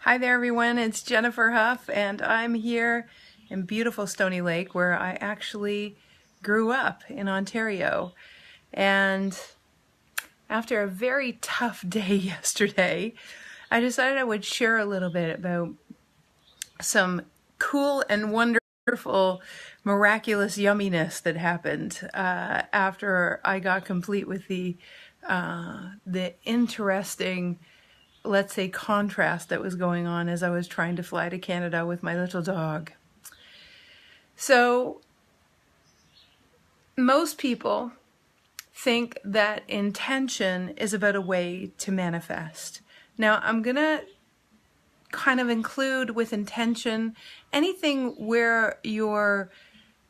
Hi there everyone, it's Jennifer Huff and I'm here in beautiful Stony Lake where I actually grew up in Ontario. And after a very tough day yesterday, I decided I would share a little bit about some cool and wonderful miraculous yumminess that happened after I got complete with the interesting, let's say, contrast that was going on as I was trying to fly to Canada with my little dog. So most people think that intention is about a way to manifest. Now I'm gonna kind of include with intention anything where you're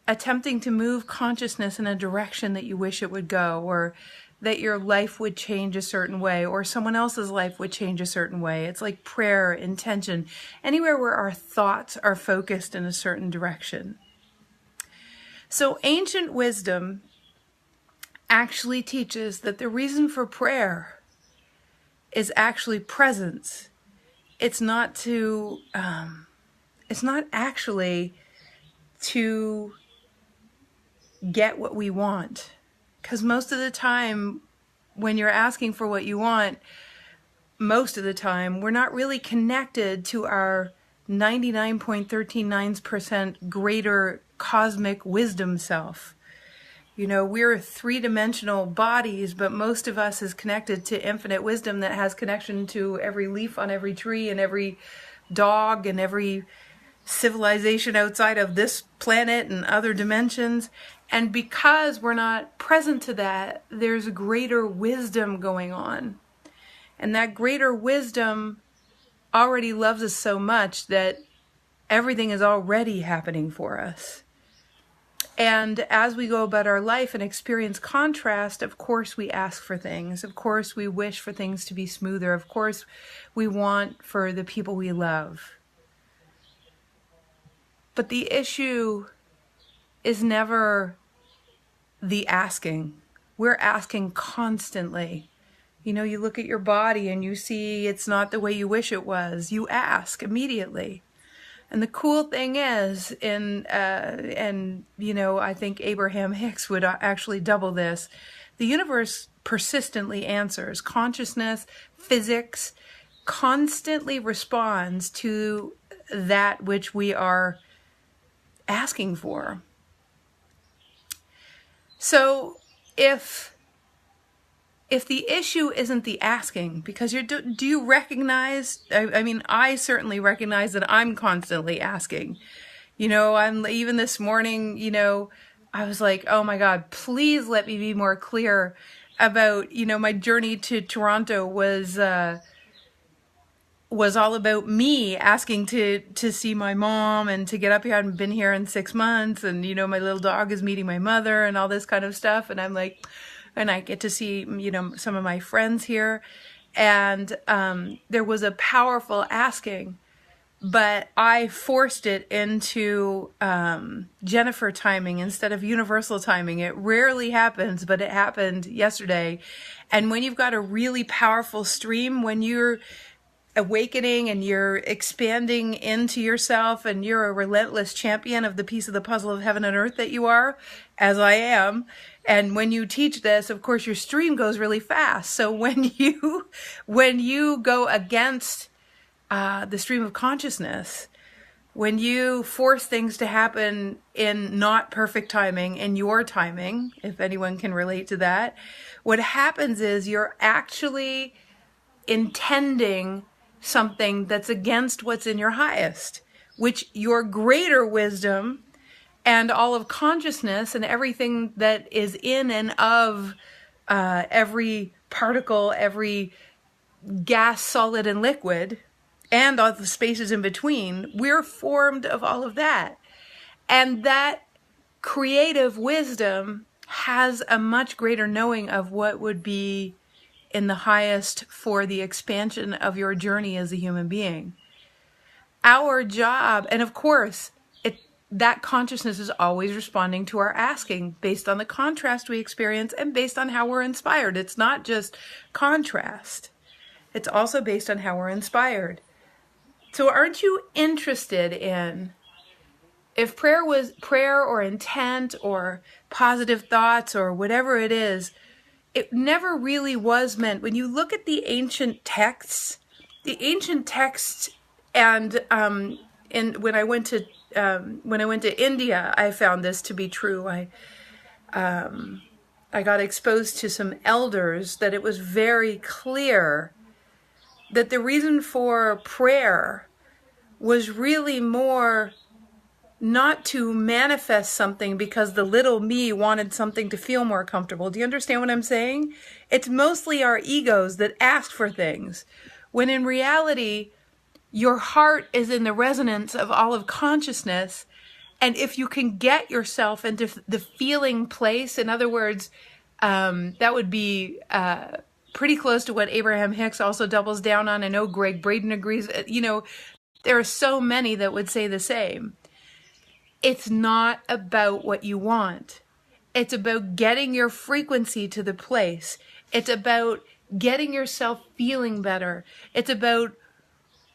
attempting to move consciousness in a direction that you wish it would go, or that your life would change a certain way, or someone else's life would change a certain way. It's like prayer, intention, anywhere where our thoughts are focused in a certain direction. So ancient wisdom actually teaches that the reason for prayer is actually presence. It's not actually to get what we want. Because most of the time, when you're asking for what you want, most of the time, we're not really connected to our 99.139% greater cosmic wisdom self. You know, we're three-dimensional bodies, but most of us is connected to infinite wisdom that has connection to every leaf on every tree and every dog and every civilization outside of this planet and other dimensions. And because we're not present to that, there's a greater wisdom going on. And that greater wisdom already loves us so much that everything is already happening for us. And as we go about our life and experience contrast, of course we ask for things. Of course we wish for things to be smoother. Of course we want for the people we love. But the issue is never the asking. We're asking constantly. You know, you look at your body and you see it's not the way you wish it was. You ask immediately. And the cool thing is, and you know, I think Abraham Hicks would actually double this, the universe persistently answers. Consciousness, physics, constantly responds to that which we are asking for. So if the issue isn't the asking, because do you recognize, I mean, I certainly recognize that I'm constantly asking. You know, even this morning, you know, I was like, oh my God, please let me be more clear about, you know, my journey to Toronto was all about me asking to see my mom and to get up here. I hadn't been here in 6 months, and, you know, my little dog is meeting my mother and all this kind of stuff. And I'm like, and I get to see, you know, some of my friends here. And there was a powerful asking, but I forced it into Jennifer timing instead of universal timing. It rarely happens, but it happened yesterday. And when you've got a really powerful stream, when you're awakening and you're expanding into yourself and you're a relentless champion of the piece of the puzzle of heaven and earth that you are, as I am, and when you teach this, of course, your stream goes really fast. So when you go against the stream of consciousness, when you force things to happen in not perfect timing, in your timing, if anyone can relate to that, what happens is you're actually intending something that's against what's in your highest, which your greater wisdom and all of consciousness and everything that is in and of every particle, every gas, solid, and liquid, and all the spaces in between, we're formed of all of that. And that creative wisdom has a much greater knowing of what would be in the highest for the expansion of your journey as a human being. Our job, and of course, that consciousness is always responding to our asking based on the contrast we experience and based on how we're inspired. It's not just contrast. It's also based on how we're inspired. So aren't you interested in, if prayer was prayer or intent or positive thoughts or whatever it is, it never really was meant. When you look at the ancient texts, and when I went to India, I found this to be true. I got exposed to some elders that it was very clear that the reason for prayer was really more not to manifest something because the little me wanted something to feel more comfortable. Do you understand what I'm saying? It's mostly our egos that ask for things, when in reality, your heart is in the resonance of all of consciousness. And if you can get yourself into the feeling place, in other words, that would be pretty close to what Abraham Hicks also doubles down on. I know Greg Braden agrees. There are so many that would say the same. It's not about what you want. It's about getting your frequency to the place. It's about getting yourself feeling better. It's about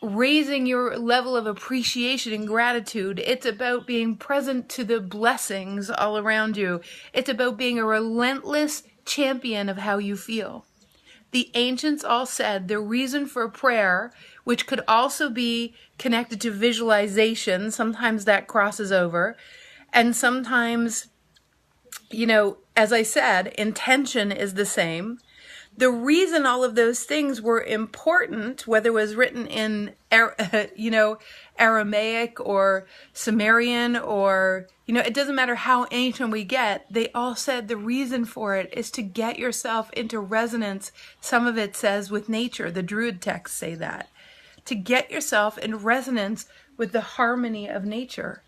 raising your level of appreciation and gratitude. It's about being present to the blessings all around you. It's about being a relentless champion of how you feel. The ancients all said the reason for prayer, which could also be connected to visualization, sometimes that crosses over, and sometimes, as I said, intention is the same. The reason all of those things were important, whether it was written in, Aramaic or Sumerian or, it doesn't matter how ancient we get, they all said the reason for it is to get yourself into resonance. Some of it says with nature, the Druid texts say that, to get yourself in resonance with the harmony of nature.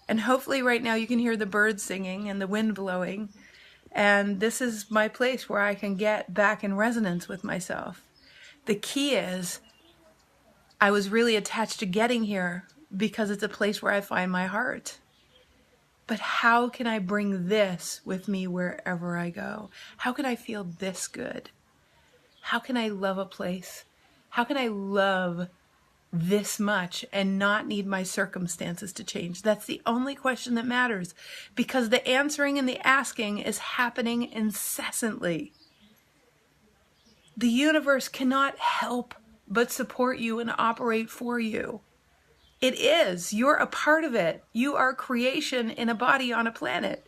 And hopefully right now you can hear the birds singing and the wind blowing. And this is my place where I can get back in resonance with myself. The key is, I was really attached to getting here because it's a place where I find my heart. But how can I bring this with me wherever I go? How can I feel this good? How can I love a place? How can I love this much and not need my circumstances to change? That's the only question that matters, because the answering and the asking is happening incessantly. The universe cannot help but support you and operate for you. It is. You're a part of it. You are creation in a body on a planet.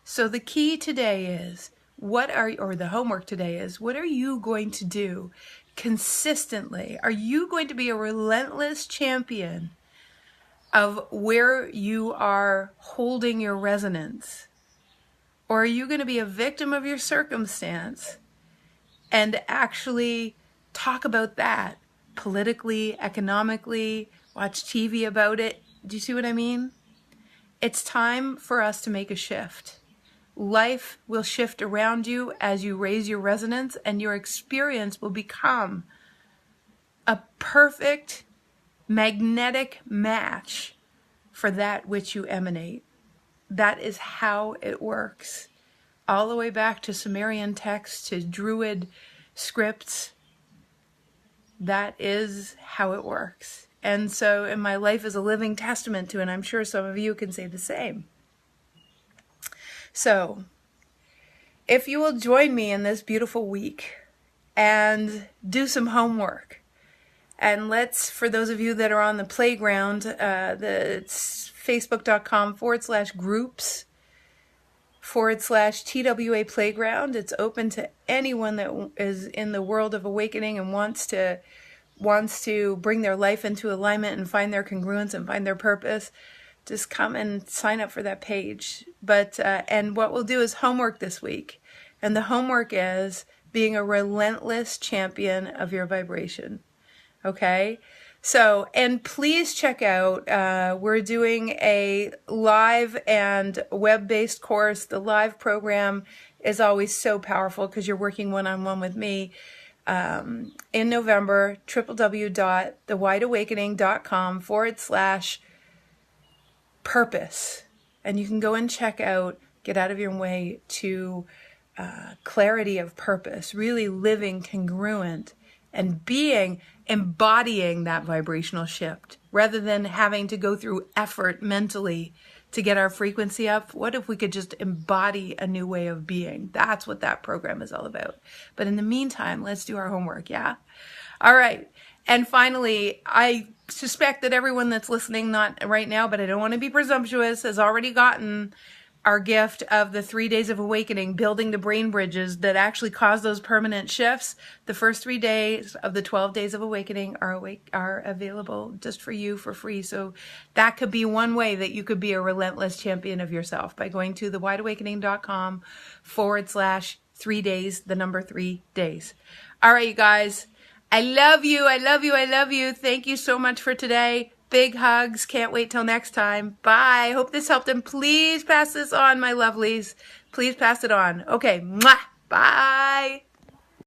So the key today is, the homework today is, what are you going to do consistently? Are you going to be a relentless champion of where you are holding your resonance? Or are you going to be a victim of your circumstance and actually talk about that politically, economically, watch TV about it? Do you see what I mean? It's time for us to make a shift. Life will shift around you as you raise your resonance, and your experience will become a perfect magnetic match for that which you emanate. That is how it works. All the way back to Sumerian texts, to Druid scripts. That is how it works. And so, and my life is a living testament to it, and I'm sure some of you can say the same. So, if you will join me in this beautiful week and do some homework, and let's, for those of you that are on the playground, it's facebook.com/groups/TWA Playground. It's open to anyone that is in the world of awakening and wants to bring their life into alignment and find their congruence and find their purpose. Just come and sign up for that page. But and what we'll do is homework this week. And the homework is being a relentless champion of your vibration. Okay? So, and please check out, we're doing a live and web-based course. The live program is always so powerful because you're working one-on-one with me. In November, www.thewideawakening.com/purpose. And you can go and check out, get out of your way to clarity of purpose, really living congruent and embodying that vibrational shift rather than having to go through effort mentally to get our frequency up. What if we could just embody a new way of being? That's what that program is all about. But in the meantime, let's do our homework, yeah? All right. And finally, I suspect that everyone that's listening, not right now, but I don't want to be presumptuous, has already gotten our gift of the 3 days of awakening, building the brain bridges that actually cause those permanent shifts. The first 3 days of the 12 days of awakening are available just for you for free. So that could be one way that you could be a relentless champion of yourself by going to thewideawakening.com/3 days, the number 3 days. All right, you guys. I love you. I love you. I love you. Thank you so much for today. Big hugs. Can't wait till next time. Bye. Hope this helped. And please pass this on, my lovelies. Please pass it on. Okay. Mwah. Bye.